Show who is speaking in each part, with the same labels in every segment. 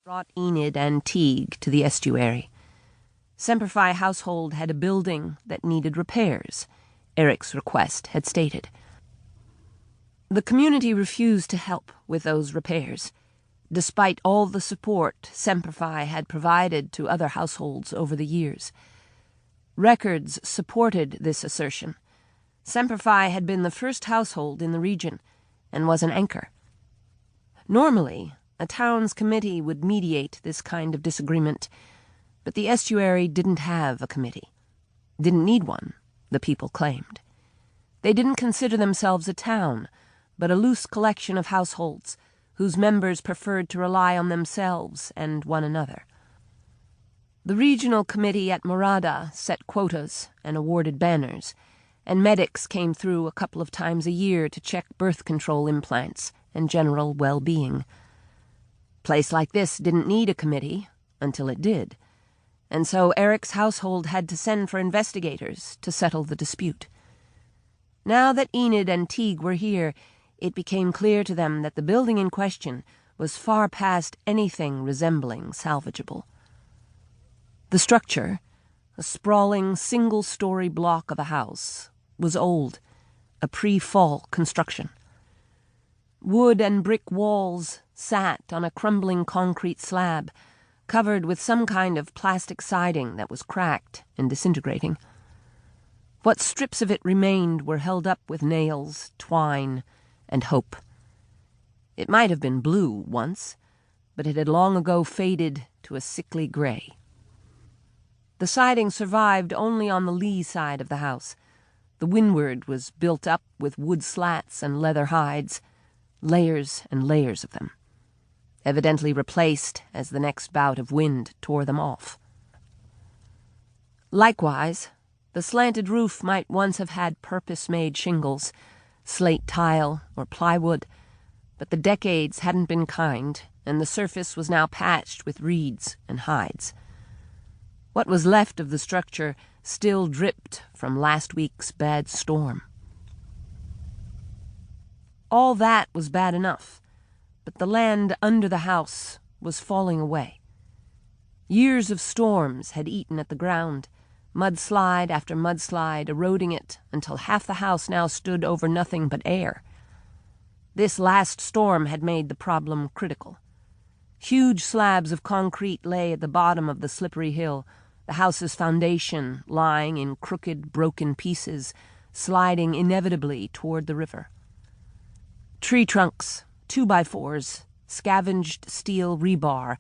Speaker 1: brought Enid and Teeg to the estuary. Semperfi household had a building that needed repairs, Eric's request had stated. The community refused to help with those repairs, despite all the support Semperfi had provided to other households over the years. Records supported this assertion. Semperfi had been the first household in the region and was an anchor. Normally, a town's committee would mediate this kind of disagreement, but the estuary didn't have a committee. Didn't need one, the people claimed. They didn't consider themselves a town, but a loose collection of households whose members preferred to rely on themselves and one another. The regional committee at Morada set quotas and awarded banners, and medics came through a couple of times a year to check birth control implants and general well-being. Place like this didn't need a committee until it did, and so Eric's household had to send for investigators to settle the dispute. Now that Enid and Teeg were here, it became clear to them that the building in question was far past anything resembling salvageable. The structure, a sprawling single-story block of a house, was old, a pre-fall construction. Wood and brick walls sat on a crumbling concrete slab, covered with some kind of plastic siding that was cracked and disintegrating. What strips of it remained were held up with nails, twine, and hope. It might have been blue once, but it had long ago faded to a sickly gray. The siding survived only on the lee side of the house. The windward was built up with wood slats and leather hides, layers and layers of them, evidently replaced as the next bout of wind tore them off. Likewise, the slanted roof might once have had purpose-made shingles, slate tile, or plywood, but the decades hadn't been kind, and the surface was now patched with reeds and hides. What was left of the structure still dripped from last week's bad storm. All that was bad enough, but the land under the house was falling away. Years of storms had eaten at the ground, mudslide after mudslide eroding it until half the house now stood over nothing but air. This last storm had made the problem critical. Huge slabs of concrete lay at the bottom of the slippery hill, the house's foundation lying in crooked, broken pieces, sliding inevitably toward the river. Tree trunks, 2x4s, scavenged steel rebar,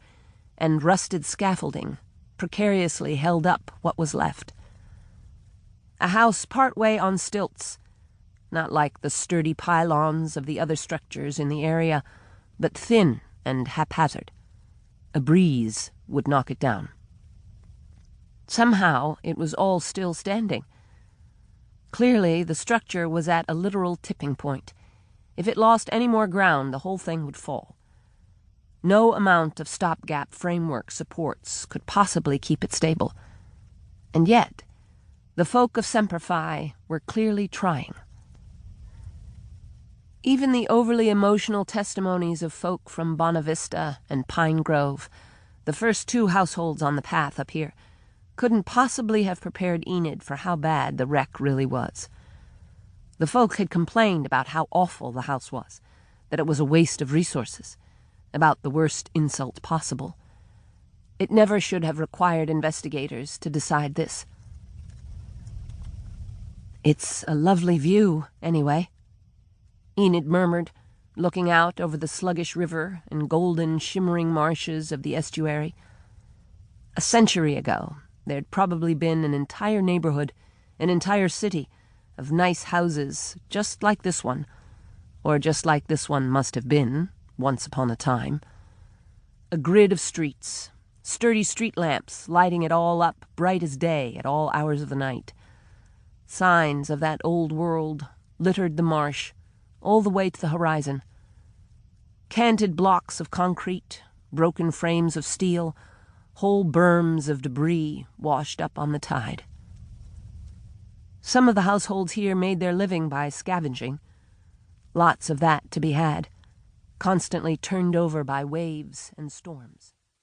Speaker 1: and rusted scaffolding precariously held up what was left. A house partway on stilts, not like the sturdy pylons of the other structures in the area, but thin and haphazard. A breeze would knock it down. Somehow it was all still standing. Clearly the structure was at a literal tipping point. If it lost any more ground, the whole thing would fall. No amount of stopgap framework supports could possibly keep it stable. And yet, the folk of Semperfi were clearly trying. Even the overly emotional testimonies of folk from Bonavista and Pine Grove, the first two households on the path up here, couldn't possibly have prepared Enid for how bad the wreck really was. The folk had complained about how awful the house was, that it was a waste of resources, about the worst insult possible. It never should have required investigators to decide this. "It's a lovely view, anyway," Enid murmured, looking out over the sluggish river and golden, shimmering marshes of the estuary. A century ago, there'd probably been an entire neighborhood, an entire city, of nice houses just like this one, or just like this one must have been, once upon a time. A grid of streets, sturdy street lamps lighting it all up bright as day at all hours of the night. Signs of that old world littered the marsh, all the way to the horizon. Canted blocks of concrete, broken frames of steel, whole berms of debris washed up on the tide. Some of the households here made their living by scavenging. Lots of that to be had, constantly turned over by waves and storms.